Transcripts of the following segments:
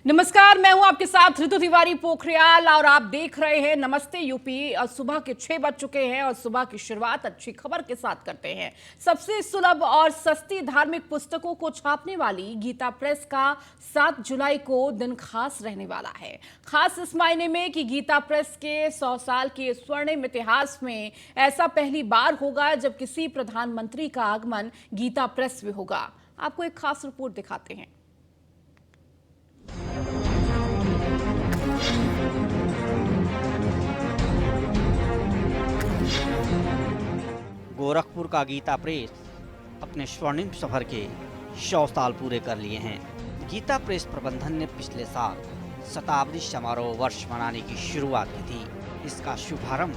नमस्कार, मैं हूं आपके साथ ऋतु तिवारी पोखरियाल और आप देख रहे हैं नमस्ते यूपी। और सुबह के 6 बज चुके हैं और सुबह की शुरुआत अच्छी खबर के साथ करते हैं। सबसे सुलभ और सस्ती धार्मिक पुस्तकों को छापने वाली गीता प्रेस का 7 जुलाई को दिन खास रहने वाला है। खास इस मायने में कि गीता प्रेस के 100 साल के स्वर्णिम इतिहास में ऐसा पहली बार होगा जब किसी प्रधानमंत्री का आगमन गीता प्रेस में होगा। आपको एक खास रिपोर्ट दिखाते हैं। गोरखपुर का गीता प्रेस अपने स्वर्णिम सफर के 100 साल पूरे कर लिए हैं। गीता प्रेस प्रबंधन ने पिछले साल शताब्दी समारोह वर्ष मनाने की शुरुआत की थी। इसका शुभारंभ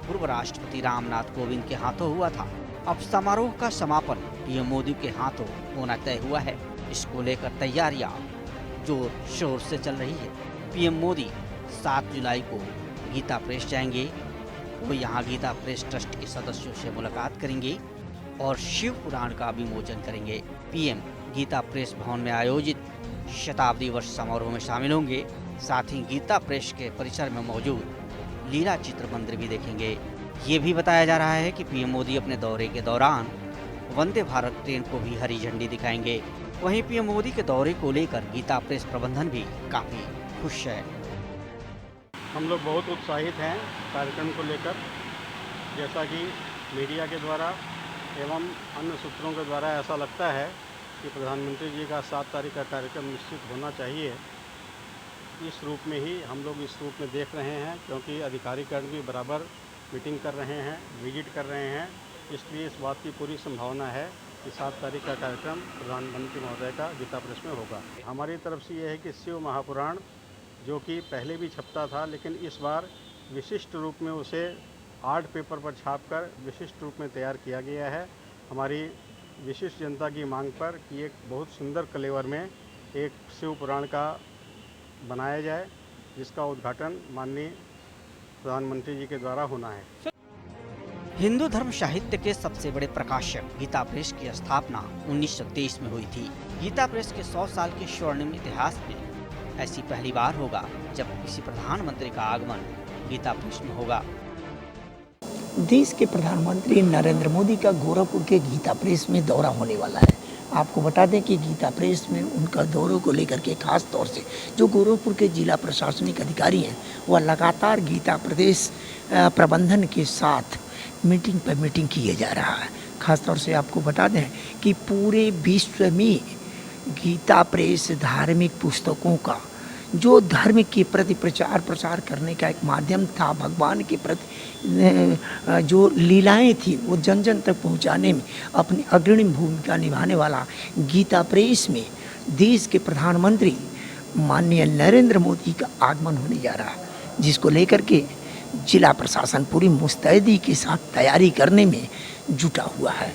पूर्व राष्ट्रपति रामनाथ कोविंद के हाथों हुआ था। अब समारोह का समापन पीएम मोदी के हाथों होना तय हुआ है। इसको लेकर तैयारियां जोर शोर से चल रही है। पीएम मोदी 7 जुलाई को गीता प्रेस जाएंगे। वो यहाँ गीता प्रेस ट्रस्ट के सदस्यों से मुलाकात करेंगे और शिव पुराण का विमोचन करेंगे। पीएम गीता प्रेस भवन में आयोजित शताब्दी वर्ष समारोह में शामिल होंगे। साथ ही गीता प्रेस के परिसर में मौजूद लीला चित्र मंदिर भी देखेंगे। ये भी बताया जा रहा है कि पीएम मोदी अपने दौरे के दौरान वंदे भारत ट्रेन को भी हरी झंडी दिखाएंगे। वहीं पीएम मोदी के दौरे को लेकर गीता प्रेस प्रबंधन भी काफी खुश है। हम लोग बहुत उत्साहित हैं कार्यक्रम को लेकर। जैसा कि मीडिया के द्वारा एवं अन्य सूत्रों के द्वारा ऐसा लगता है कि प्रधानमंत्री जी का 7 तारीख का कार्यक्रम निश्चित होना चाहिए। इस रूप में ही हम लोग इस रूप में देख रहे हैं, क्योंकि अधिकारीगण भी बराबर मीटिंग कर रहे हैं, विजिट कर रहे हैं। इसलिए इस बात की पूरी संभावना है कि 7 तारीख का कार्यक्रम प्रधानमंत्री महोदय का गीता प्रेस में होगा। हमारी तरफ से यह है कि शिव महापुराण, जो कि पहले भी छपता था, लेकिन इस बार विशिष्ट रूप में उसे आर्ट पेपर पर छापकर विशिष्ट रूप में तैयार किया गया है। हमारी विशिष्ट जनता की मांग पर कि एक बहुत सुंदर कलेवर में एक शिव पुराण का बनाया जाए, जिसका उद्घाटन माननीय प्रधानमंत्री जी के द्वारा होना है। हिंदू धर्म साहित्य के सबसे बड़े प्रकाशक गीता प्रेस की स्थापना 1923 में हुई थी। गीता प्रेस के 100 साल के स्वर्णिम इतिहास में ऐसी पहली बार होगा जब किसी प्रधानमंत्री का आगमन गीता प्रेस में होगा। देश के प्रधानमंत्री नरेंद्र मोदी का गोरखपुर के गीता प्रेस में दौरा होने वाला है। आपको बता दें कि गीता प्रेस में उनका दौरे को लेकर के खास तौर से जो गोरखपुर के जिला प्रशासनिक अधिकारी हैं, वह लगातार गीता प्रेस प्रबंधन के साथ मीटिंग पर मीटिंग किए जा रहा है। खास तौर से आपको बता दें कि पूरे विश्व में गीता प्रेस धार्मिक पुस्तकों का जो धर्म के प्रति प्रचार प्रसार करने का एक माध्यम था, भगवान के प्रति जो लीलाएं थी वो जन जन तक पहुंचाने में अपनी अग्रणी भूमिका निभाने वाला गीता प्रेस में देश के प्रधानमंत्री माननीय नरेंद्र मोदी का आगमन होने जा रहा है, जिसको लेकर के जिला प्रशासन पूरी मुस्तैदी के साथ तैयारी करने में जुटा हुआ है।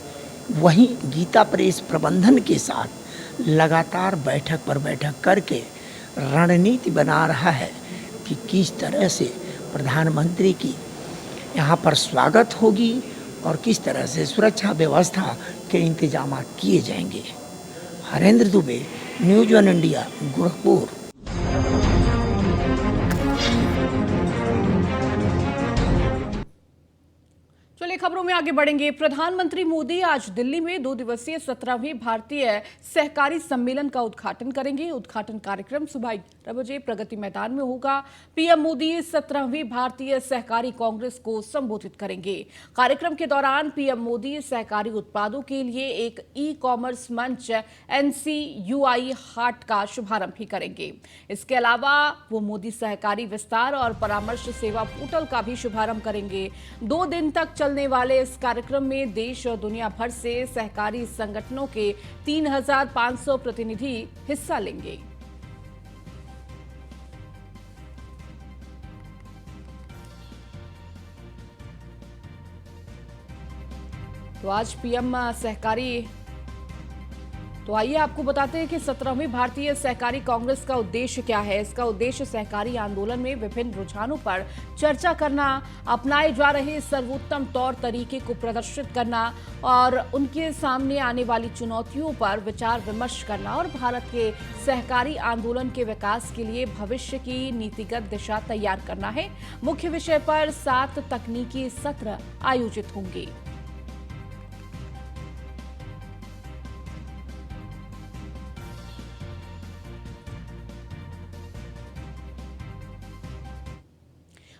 वहीं गीता प्रेस प्रबंधन के साथ लगातार बैठक पर बैठक करके रणनीति बना रहा है कि किस तरह से प्रधानमंत्री की यहाँ पर स्वागत होगी और किस तरह से सुरक्षा व्यवस्था के इंतजाम किए जाएंगे। Harendra Dubey, news one India, Gorakhpur. चलिए खबरों में आगे बढ़ेंगे। प्रधानमंत्री मोदी आज दिल्ली में 2 दिवसीय 17वीं भारतीय सहकारी सम्मेलन का उद्घाटन करेंगे। उद्घाटन कार्यक्रम सुबह 11 बजे प्रगति मैदान में होगा। पीएम मोदी 17वीं भारतीय सहकारी कांग्रेस को संबोधित करेंगे। कार्यक्रम के दौरान पीएम मोदी सहकारी उत्पादों के लिए एक ई-कॉमर्स मंच NCUI हाट का शुभारंभ भी करेंगे। इसके अलावा वो मोदी सहकारी विस्तार और परामर्श सेवा पोर्टल का भी शुभारंभ करेंगे। 2 दिन तक चलने वाले इस कार्यक्रम में देश और दुनिया भर से सहकारी संगठनों के 3500 प्रतिनिधि हिस्सा लेंगे। तो आज पीएम सहकारी तो आइए आपको बताते हैं कि 17वीं भारतीय सहकारी कांग्रेस का उद्देश्य क्या है। इसका उद्देश्य सहकारी आंदोलन में विभिन्न रुझानों पर चर्चा करना, अपनाए जा रहे सर्वोत्तम तौर तरीके को प्रदर्शित करना और उनके सामने आने वाली चुनौतियों पर विचार विमर्श करना और भारत के सहकारी आंदोलन के विकास के लिए भविष्य की नीतिगत दिशा तैयार करना है। मुख्य विषय पर 7 तकनीकी सत्र आयोजित होंगे।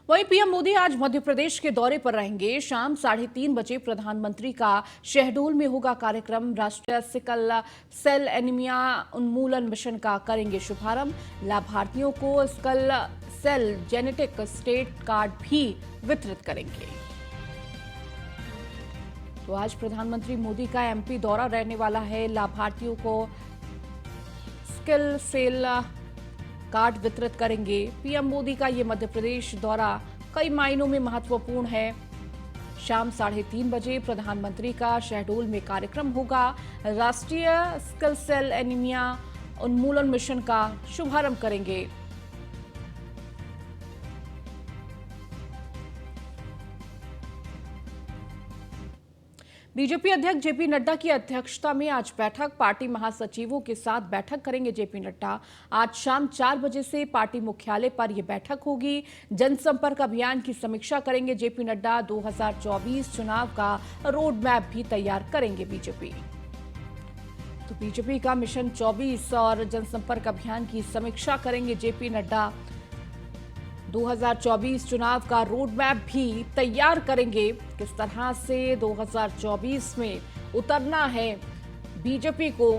वहीं पीएम मोदी आज मध्य प्रदेश के दौरे पर रहेंगे। शाम 3:30 बजे प्रधानमंत्री का शहडोल में होगा कार्यक्रम। राष्ट्रीय सिकल सेल एनीमिया उन्मूलन मिशन का करेंगे शुभारंभ। लाभार्थियों को sickle cell genetic state card भी वितरित करेंगे। तो आज प्रधानमंत्री मोदी का एमपी दौरा रहने वाला है। लाभार्थियों को सिकल सेल कार्ड वितरित करेंगे। पीएम मोदी का ये मध्य प्रदेश दौरा कई मायनों में महत्वपूर्ण है। शाम 3:30 बजे प्रधानमंत्री का शहडोल में कार्यक्रम होगा। राष्ट्रीय सिकल सेल एनीमिया उन्मूलन मिशन का शुभारंभ करेंगे। बीजेपी अध्यक्ष जेपी नड्डा की अध्यक्षता में आज बैठक। पार्टी महासचिवों के साथ बैठक करेंगे जेपी नड्डा। आज शाम 4 बजे से पार्टी मुख्यालय पर यह बैठक होगी। जनसंपर्क अभियान की समीक्षा करेंगे जेपी नड्डा। 2024 चुनाव का रोड मैप भी तैयार करेंगे बीजेपी। तो बीजेपी का मिशन 24 और जनसंपर्क अभियान की समीक्षा करेंगे जेपी नड्डा। 2024 चुनाव का रोड मैप भी तैयार करेंगे। किस तरह से 2024 में उतरना है बीजेपी को।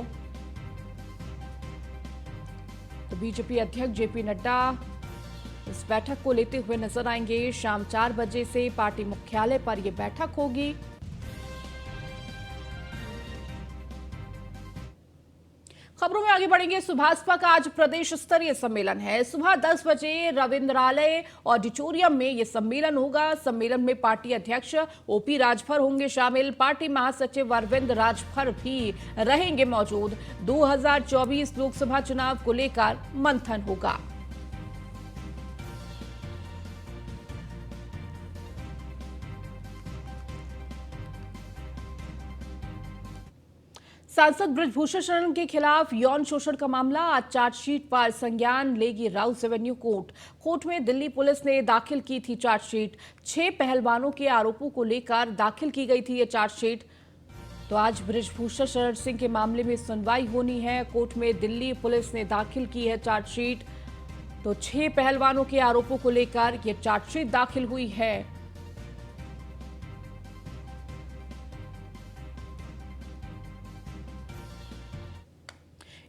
तो बीजेपी अध्यक्ष जेपी नड्डा इस बैठक को लेते हुए नजर आएंगे। शाम 4 बजे से पार्टी मुख्यालय पर यह बैठक होगी। खबरों में आगे बढ़ेंगे। सुभाषपा का आज प्रदेश स्तरीय सम्मेलन है। सुबह 10 बजे रविंद्रालय ऑडिटोरियम में यह सम्मेलन होगा। सम्मेलन में पार्टी अध्यक्ष ओपी राजभर होंगे शामिल। पार्टी महासचिव अरविंद राजभर भी रहेंगे मौजूद। 2024 लोकसभा चुनाव को लेकर मंथन होगा। सांसद ब्रजभूषण शरण के खिलाफ यौन शोषण का मामला। आज चार्जशीट पर संज्ञान लेगी राउस एवेन्यू कोर्ट। कोर्ट में दिल्ली पुलिस ने दाखिल की थी चार्जशीट। 6 पहलवानों के आरोपों को लेकर दाखिल की गई थी ये चार्जशीट। तो आज ब्रजभूषण शरण सिंह के मामले में सुनवाई होनी है। कोर्ट में दिल्ली पुलिस ने दाखिल की है चार्जशीट। तो 6 पहलवानों के आरोपों को लेकर यह चार्जशीट दाखिल हुई है।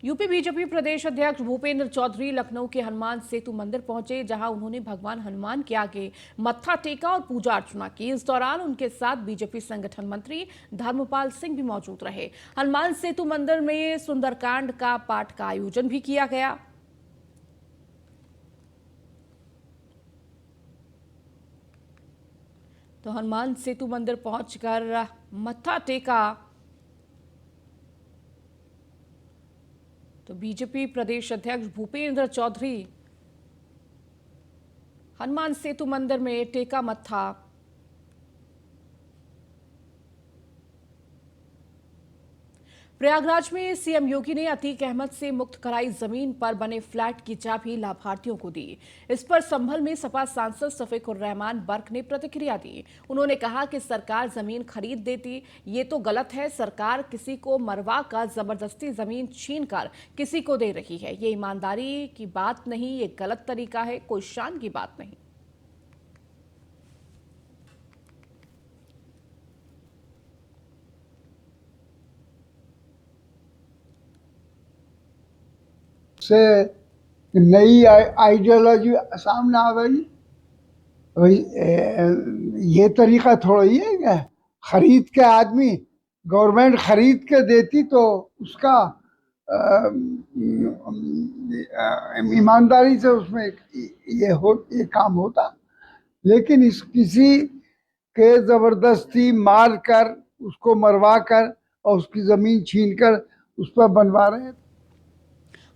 यूपी बीजेपी प्रदेश अध्यक्ष भूपेंद्र चौधरी लखनऊ के हनुमान सेतु मंदिर पहुंचे, जहां उन्होंने भगवान हनुमान के आगे मत्था टेका और पूजा अर्चना की। इस दौरान उनके साथ बीजेपी संगठन मंत्री धर्मपाल सिंह भी मौजूद रहे। हनुमान सेतु मंदिर में सुंदरकांड का पाठ का आयोजन भी किया गया। तो हनुमान सेतु मंदिर पहुंचकर मत्था टेका। तो बीजेपी प्रदेश अध्यक्ष भूपेंद्र चौधरी हनुमान सेतु मंदिर में टेका मत्था। प्रयागराज में सीएम योगी ने अतीक अहमद से मुक्त कराई जमीन पर बने फ्लैट की चाबी लाभार्थियों को दी। इस पर संभल में सपा सांसद सफीकुर रहमान बर्क ने प्रतिक्रिया दी। उन्होंने कहा कि सरकार जमीन खरीद देती, ये तो गलत है। सरकार किसी को मरवा कर जबरदस्ती जमीन छीन कर किसी को दे रही है। ये ईमानदारी की बात नहीं, ये गलत तरीका है, कोई शान की बात नहीं। से नई आइडियोलॉजी सामने आ गई। भाई ये तरीका थोड़ा ही है क्या? खरीद के आदमी, गवर्नमेंट खरीद के देती तो उसका ईमानदारी से उसमें ये काम होता। लेकिन इस किसी के ज़बरदस्ती मार कर, उसको मरवा कर और उसकी ज़मीन छीन कर उस पर बनवा रहे हैं।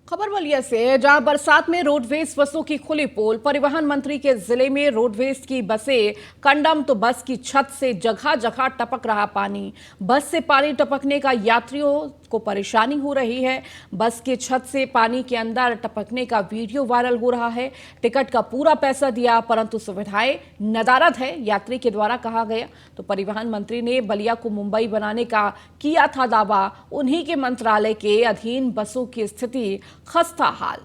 खबर बलिया से है, जहां बरसात में रोडवेज बसों की खुली पोल। परिवहन मंत्री के जिले में रोडवेज की बसें कंडम, तो बस की छत से जगह जगह टपक रहा पानी। बस से पानी टपकने का यात्रियों को परेशानी हो रही है। बस के छत से पानी के अंदर टपकने का वीडियो वायरल हो रहा है। टिकट का पूरा पैसा दिया, परंतु सुविधाएं नदारद है, यात्री के द्वारा कहा गया। तो परिवहन मंत्री ने बलिया को मुंबई बनाने का किया था दावा। उन्हीं के मंत्रालय के अधीन बसों की स्थिति खस्ता हाल।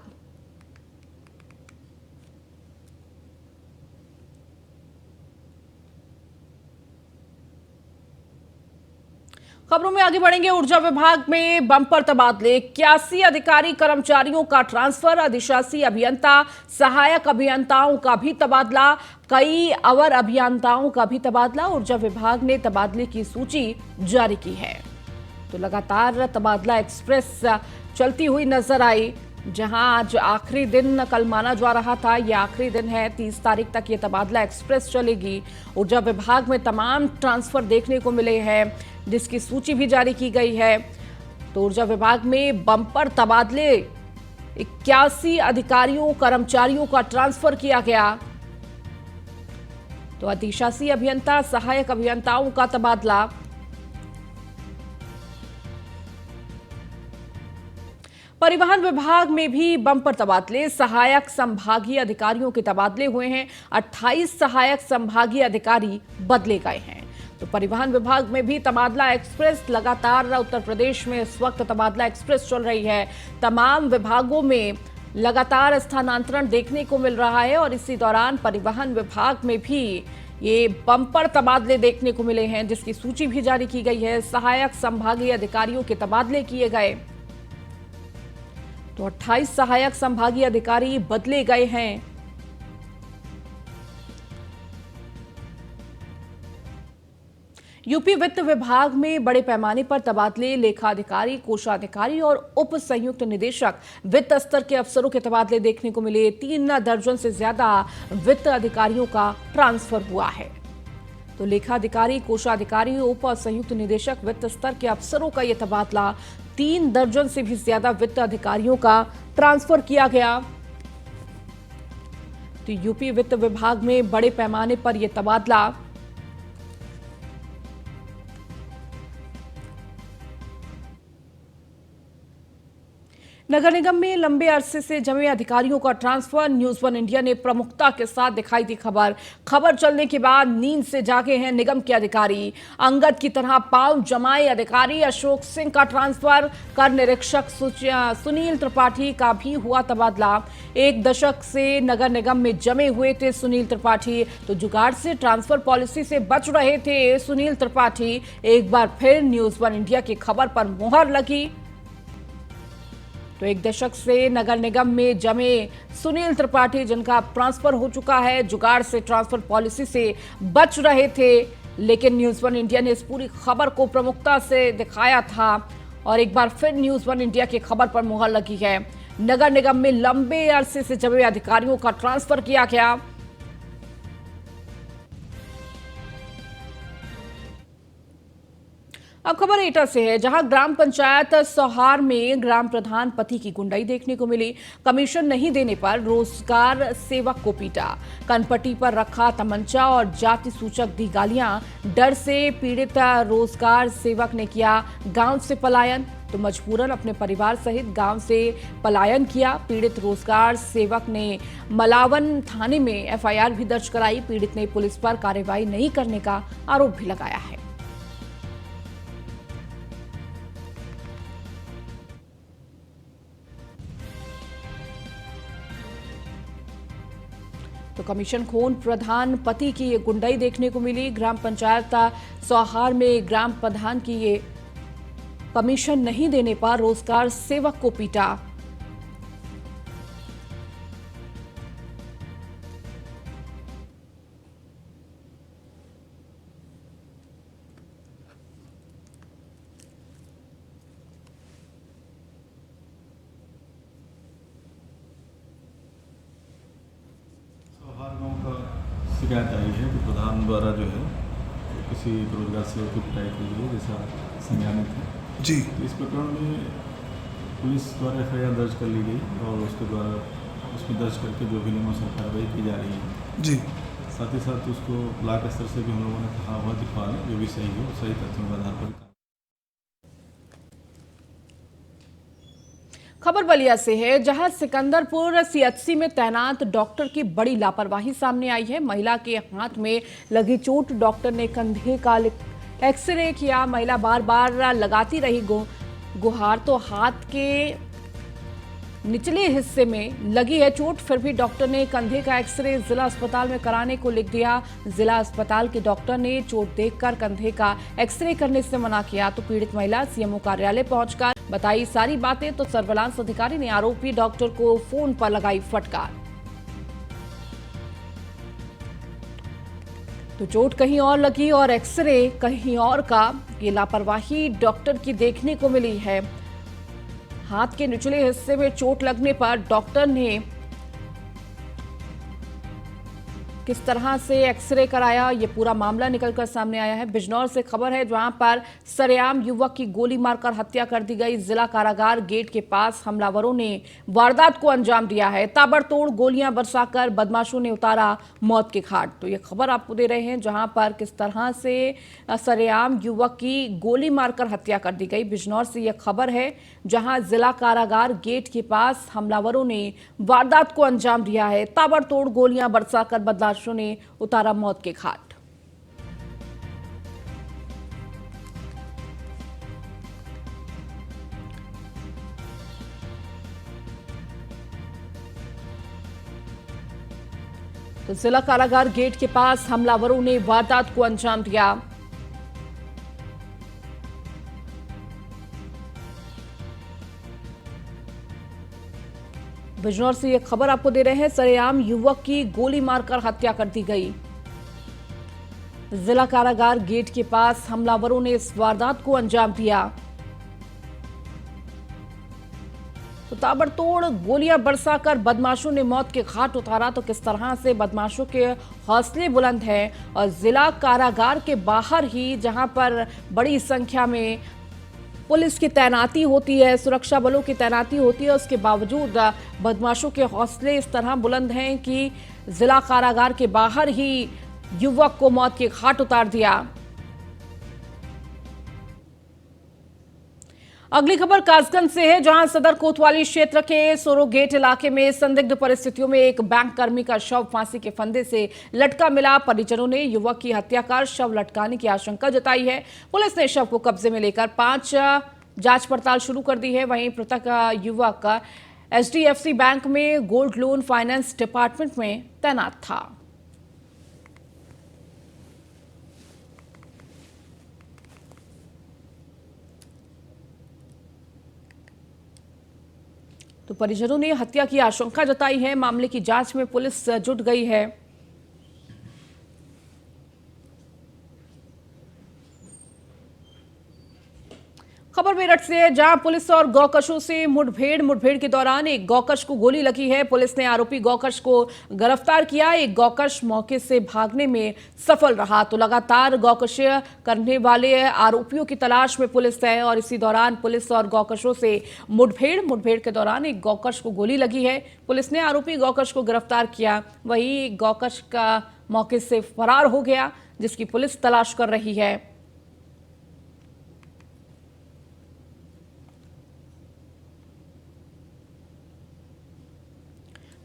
खबरों में आगे बढ़ेंगे। ऊर्जा विभाग में बम्पर तबादले, 81 अधिकारी कर्मचारियों का ट्रांसफर, अधिशासी अभियंता, सहायक अभियंताओं का भी तबादला, कई अवर अभियंताओं का भी तबादला। ऊर्जा विभाग ने तबादले की सूची जारी की है। तो लगातार तबादला एक्सप्रेस चलती हुई नजर आई, जहां आज आखिरी दिन कल माना जा रहा था। यह आखिरी दिन है, 30 तारीख तक ये तबादला एक्सप्रेस चलेगी। ऊर्जा विभाग में तमाम ट्रांसफर देखने को मिले हैं, जिसकी सूची भी जारी की गई है। तो ऊर्जा विभाग में बम्पर तबादले, 81 अधिकारियों कर्मचारियों का ट्रांसफर किया गया। तो अधिशासी अभियंता, सहायक अभियंताओं का तबादला। परिवहन विभाग में भी बम्पर तबादले, सहायक संभागीय अधिकारियों के तबादले हुए हैं। 28 सहायक संभागीय अधिकारी बदले गए हैं। तो परिवहन विभाग में भी तबादला एक्सप्रेस लगातार उत्तर प्रदेश में इस वक्त तबादला एक्सप्रेस चल रही है। तमाम विभागों में लगातार स्थानांतरण देखने को मिल रहा है और इसी दौरान परिवहन विभाग में भी ये बम्पर तबादले देखने को मिले हैं, जिसकी सूची भी जारी की गई है। सहायक संभागीय अधिकारियों के तबादले किए गए। तो 28 सहायक संभागीय अधिकारी बदले गए हैं। यूपी वित्त विभाग में बड़े पैमाने पर तबादले, लेखाधिकारी, कोषाधिकारी और उप संयुक्त निदेशक वित्त स्तर के अफसरों के तबादले देखने को मिले। 3 दर्जन से ज्यादा वित्त अधिकारियों का ट्रांसफर हुआ है। तो लेखाधिकारी, कोषाधिकारी, उप और संयुक्त निदेशक वित्त स्तर के अफसरों का यह तबादला, 3 दर्जन से भी ज्यादा वित्त अधिकारियों का ट्रांसफर किया गया। तो यूपी वित्त विभाग में बड़े पैमाने पर यह तबादला। नगर निगम में लंबे अरसे से जमे अधिकारियों का ट्रांसफर, न्यूज वन इंडिया ने प्रमुखता के साथ दिखाई दी खबर चलने के बाद नींद से जागे हैं निगम के अधिकारी। अंगद की तरह पांव जमाए अधिकारी अशोक सिंह का ट्रांसफर, कर निरीक्षक सुनील त्रिपाठी का भी हुआ तबादला। 1 दशक से नगर निगम में जमे हुए थे सुनील त्रिपाठी, तो जुगाड़ से ट्रांसफर पॉलिसी से बच रहे थे सुनील त्रिपाठी। एक बार फिर न्यूज वन इंडिया की खबर पर मुहर लगी। तो 1 दशक से नगर निगम में जमे सुनील त्रिपाठी, जिनका ट्रांसफर हो चुका है, जुगाड़ से ट्रांसफर पॉलिसी से बच रहे थे, लेकिन न्यूज वन इंडिया ने इस पूरी खबर को प्रमुखता से दिखाया था और एक बार फिर न्यूज वन इंडिया की खबर पर मुहर लगी है। नगर निगम में लंबे अरसे से जमे अधिकारियों का ट्रांसफर किया गया। अब खबर एटा से है, जहां ग्राम पंचायत सौहार में ग्राम प्रधान पति की गुंडाई देखने को मिली। कमीशन नहीं देने पर रोजगार सेवक को पीटा, कनपट्टी पर रखा तमंचा और जाति सूचक दी गालियां। डर से पीड़ित रोजगार सेवक ने किया गांव से पलायन, तो मजबूरन अपने परिवार सहित गांव से पलायन किया। पीड़ित रोजगार सेवक ने मलावन थाने में एफआईआर भी दर्ज कराई। पीड़ित ने पुलिस पर कार्रवाई नहीं करने का आरोप भी लगाया है। तो कमीशन खून प्रधान पति की ये गुंडाई देखने को मिली। ग्राम पंचायत सौहार में ग्राम प्रधान की ये कमीशन नहीं देने पर रोजगार सेवक को पीटा। शिकायत आई है कि प्रधान द्वारा जो है किसी रोजगार सेवक की पिटाई की गई, जैसा संज्ञानित है। जी, इस प्रकरण में पुलिस द्वारा FIR दर्ज कर ली गई और उसके द्वारा उसमें दर्ज करके जो भी नियमानुसार कार्रवाई की जा रही है जी। साथ ही साथ उसको ब्लॉक स्तर से भी हम लोगों ने कहा हुआ दिखवा लें जो भी सही हो सही तथ्यों के आधार पर। खबर बलिया से है, जहां सिकंदरपुर CHC में तैनात डॉक्टर की बड़ी लापरवाही सामने आई है। महिला के हाथ में लगी चोट, डॉक्टर ने कंधे का एक्सरे किया। महिला बार बार लगाती रही गुहार, तो हाथ के निचले हिस्से में लगी है चोट, फिर भी डॉक्टर ने कंधे का एक्सरे जिला अस्पताल में कराने को लिख दिया। जिला अस्पताल के डॉक्टर ने चोट देखकर कंधे का एक्सरे करने से मना किया, तो पीड़ित महिला CMO कार्यालय पहुंचकर बताई सारी बातें, तो सर्विलांस अधिकारी ने आरोपी डॉक्टर को फोन पर लगाई फटकार। तो चोट कहीं और लगी और एक्सरे कहीं और का। ये लापरवाही डॉक्टर की देखने को मिली है। हाथ के निचले हिस्से में चोट लगने पर डॉक्टर ने किस तरह से एक्सरे कराया, ये पूरा मामला निकलकर सामने आया है। बिजनौर से खबर है, जहां पर सरेआम युवक की गोली मारकर हत्या कर दी गई। जिला कारागार गेट के पास हमलावरों ने वारदात को अंजाम दिया है। ताबड़तोड़ गोलियां बरसाकर बदमाशों ने उतारा मौत के घाट। तो ये खबर आपको दे रहे हैं, जहां पर किस तरह से सरेआम युवक की गोली मारकर हत्या कर दी गई। बिजनौर से यह खबर है, जहां जिला कारागार गेट के पास हमलावरों ने वारदात को अंजाम दिया है। ताबड़तोड़ गोलियां बरसाकर बदमाशों ने उतारा मौत के घाट। तो जिला कारागार गेट के पास हमलावरों ने वारदात को अंजाम दिया। बिजनौर से यह खबर आपको दे रहे हैं, सरेआम युवक की गोली मारकर हत्या कर दी गई। जिला कारागार गेट के पास हमलावरों ने इस वारदात को अंजाम दिया। तो ताबड़तोड़ गोलियां बरसाकर बदमाशों ने मौत के घाट उतारा। तो किस तरह से बदमाशों के हौसले बुलंद हैं, और जिला कारागार के बाहर ही, जहां पर बड़ी संख्या में पुलिस की तैनाती होती है, सुरक्षा बलों की तैनाती होती है, उसके बावजूद बदमाशों के हौसले इस तरह बुलंद हैं कि जिला कारागार के बाहर ही युवक को मौत के घाट उतार दिया। अगली खबर कासगंज से है, जहां सदर कोतवाली क्षेत्र के सोरो गेट इलाके में संदिग्ध परिस्थितियों में एक बैंक कर्मी का शव फांसी के फंदे से लटका मिला। परिजनों ने युवक की हत्या कर शव लटकाने की आशंका जताई है। पुलिस ने शव को कब्जे में लेकर 5 जांच पड़ताल शुरू कर दी है। वहीं मृतक युवक HDFC बैंक में गोल्ड लोन फाइनेंस डिपार्टमेंट में तैनात था। तो परिजनों ने हत्या की आशंका जताई है। मामले की जांच में पुलिस जुट गई है। खबर मेरठ से है, जहां पुलिस और गौकशों से मुठभेड़ के दौरान एक गौकश को गोली लगी है। पुलिस ने आरोपी गौकश को गिरफ्तार किया। एक गौकश मौके से भागने में सफल रहा। तो लगातार गौकश करने वाले आरोपियों की तलाश में पुलिस है, और इसी दौरान पुलिस और गौकशों से मुठभेड़ के दौरान एक गौकश को गोली लगी है। पुलिस ने आरोपी गौकश को गिरफ्तार किया। वहीं गौकश का मौके से फरार हो गया, जिसकी पुलिस तलाश कर रही है।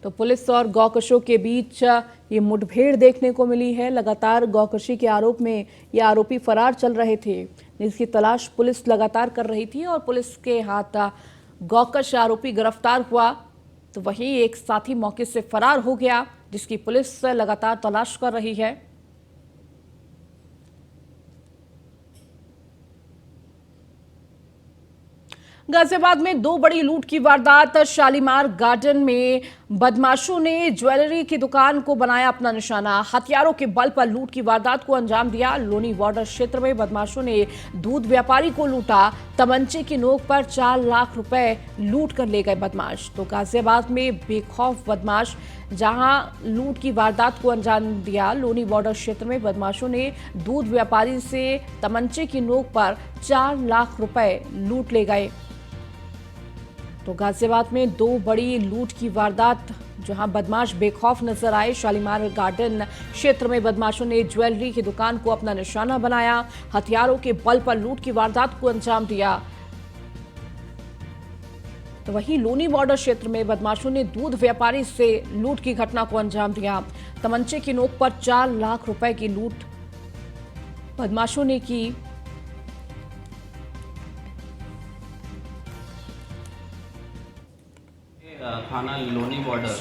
तो पुलिस और गौकशों के बीच ये मुठभेड़ देखने को मिली है। लगातार गौकशी के आरोप में ये आरोपी फरार चल रहे थे, जिसकी तलाश पुलिस लगातार कर रही थी, और पुलिस के हाथ गौकश आरोपी गिरफ्तार हुआ। तो वहीं एक साथी मौके से फरार हो गया, जिसकी पुलिस लगातार तलाश कर रही है। गाजियाबाद में 2 बड़ी लूट की वारदात। शालीमार गार्डन में बदमाशों ने ज्वेलरी की दुकान को बनाया अपना निशाना। हथियारों के बल पर लूट की वारदात को अंजाम दिया। लोनी बॉर्डर क्षेत्र में बदमाशों ने दूध व्यापारी को लूटा। तमंचे की नोक पर 4 लाख रुपए लूट कर ले गए बदमाश। तो गाजियाबाद में बेखौफ बदमाश जहां लूट की वारदात को अंजाम दिया। लोनी बॉर्डर क्षेत्र में बदमाशों ने दूध व्यापारी से तमंचे की नोक पर 4 लाख रुपए लूट ले गए। तो गाजियाबाद में 2 बड़ी लूट की वारदात, जहां बदमाश बेखौफ नजर आए। शालीमार गार्डन क्षेत्र में बदमाशों ने ज्वेलरी की दुकान को अपना निशाना बनाया, हथियारों के बल पर लूट की वारदात को अंजाम दिया। तो वहीं लोनी बॉर्डर क्षेत्र में बदमाशों ने दूध व्यापारी से लूट की घटना को अंजाम दिया। तमंचे की नोक पर 4 लाख रुपए की लूट बदमाशों ने की। थाना लोनी बॉर्डर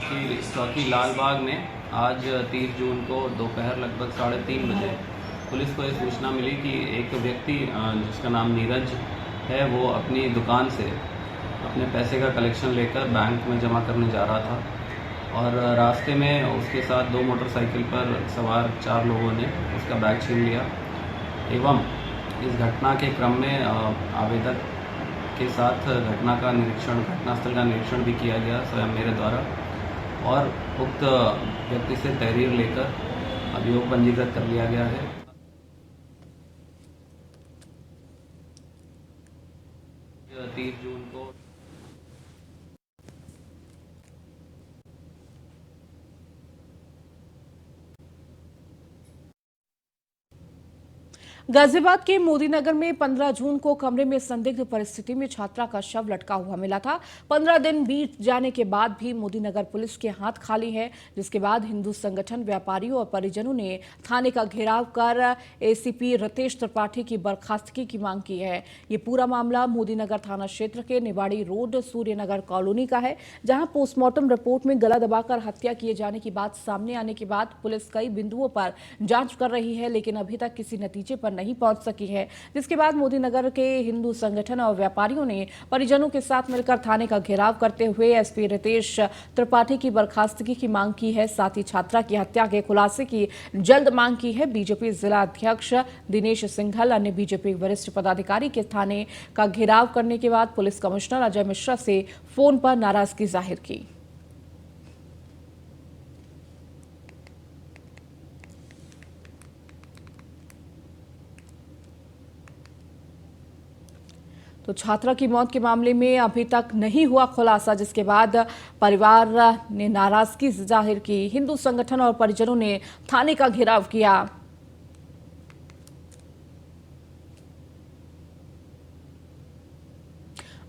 की चौकी लालबाग में आज 30 जून को दोपहर लगभग 3:30 बजे पुलिस को ये सूचना मिली कि एक व्यक्ति जिसका नाम नीरज है, वो अपनी दुकान से अपने पैसे का कलेक्शन लेकर बैंक में जमा करने जा रहा था और रास्ते में उसके साथ 2 मोटरसाइकिल पर सवार 4 लोगों ने उसका बैग छीन लिया एवं इस घटना के क्रम में आवेदक के साथ घटनास्थल का निरीक्षण भी किया गया स्वयं मेरे द्वारा और उक्त व्यक्ति से तहरीर लेकर अभियोग पंजीकृत कर लिया गया है। यह 30 जून को गाजियाबाद के मोदी नगर में 15 जून को कमरे में संदिग्ध परिस्थिति में छात्रा का शव लटका हुआ मिला था। 15 दिन बीत जाने के बाद भी मोदी नगर पुलिस के हाथ खाली है, जिसके बाद हिंदू संगठन, व्यापारियों और परिजनों ने थाने का घेराव कर एसीपी रितेश त्रिपाठी की बर्खास्तगी की मांग की है। ये पूरा मामला मोदी नगर थाना क्षेत्र के निवाड़ी रोड सूर्यनगर कॉलोनी का है, जहां पोस्टमार्टम रिपोर्ट में गला दबाकर हत्या किए जाने की बात सामने आने के बाद पुलिस कई बिंदुओं पर जांच कर रही है, लेकिन अभी तक किसी नतीजे पर नहीं पहुंच सकी है। जिसके बाद मोदी नगर के हिंदू संगठन और व्यापारियों ने परिजनों के साथ मिलकर थाने का घेराव करते हुए एसपी रितेश त्रिपाठी की बर्खास्तगी की मांग की है। साथ ही छात्रा की हत्या के खुलासे की जल्द मांग की है। बीजेपी जिला अध्यक्ष दिनेश सिंघल, अन्य बीजेपी वरिष्ठ पदाधिकारी के थाने का घेराव करने के बाद पुलिस कमिश्नर अजय मिश्रा से फोन पर नाराजगी जाहिर की। तो छात्रा की मौत के मामले में अभी तक नहीं हुआ खुलासा, जिसके बाद परिवार ने नाराजगी जाहिर की। हिंदू संगठन और परिजनों ने थाने का घेराव किया।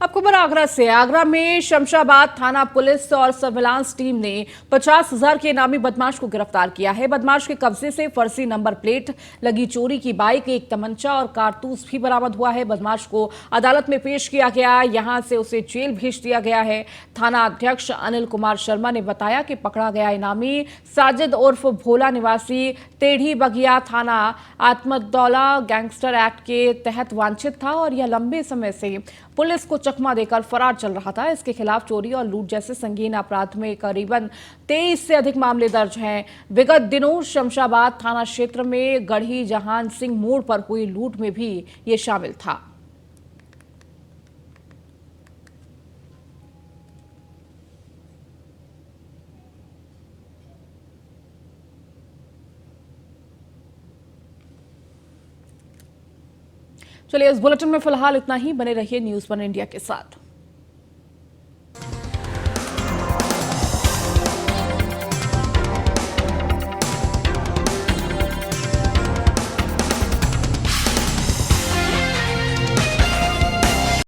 अब खबर आगरा से। आगरा में शमशाबाद थाना पुलिस और सर्विलांस टीम ने 50,000 के इनामी बदमाश को गिरफ्तार किया है। बदमाश के कब्जे से फर्जी नंबर प्लेट लगी चोरी की बाइक, एक तमंचा और कारतूस भी बरामद हुआ है। बदमाश को अदालत में पेश किया गया, यहां से उसे जेल भेज दिया गया है। थाना अध्यक्ष अनिल कुमार शर्मा ने बताया कि पकड़ा गया इनामी साजिद उर्फ भोला निवासी टेढ़ी बगिया थाना आत्मदौला गैंगस्टर एक्ट के तहत वांछित था और यह लंबे समय से पुलिस को चकमा देकर फरार चल रहा था। इसके खिलाफ चोरी और लूट जैसे संगीन अपराध में करीबन 23 से अधिक मामले दर्ज हैं। विगत दिनों शमशाबाद थाना क्षेत्र में गढ़ी जहान सिंह मोड़ पर हुई लूट में भी ये शामिल था। चलिए, इस बुलेटिन में फिलहाल इतना ही। बने रहिए न्यूज़ 1 इंडिया के साथ।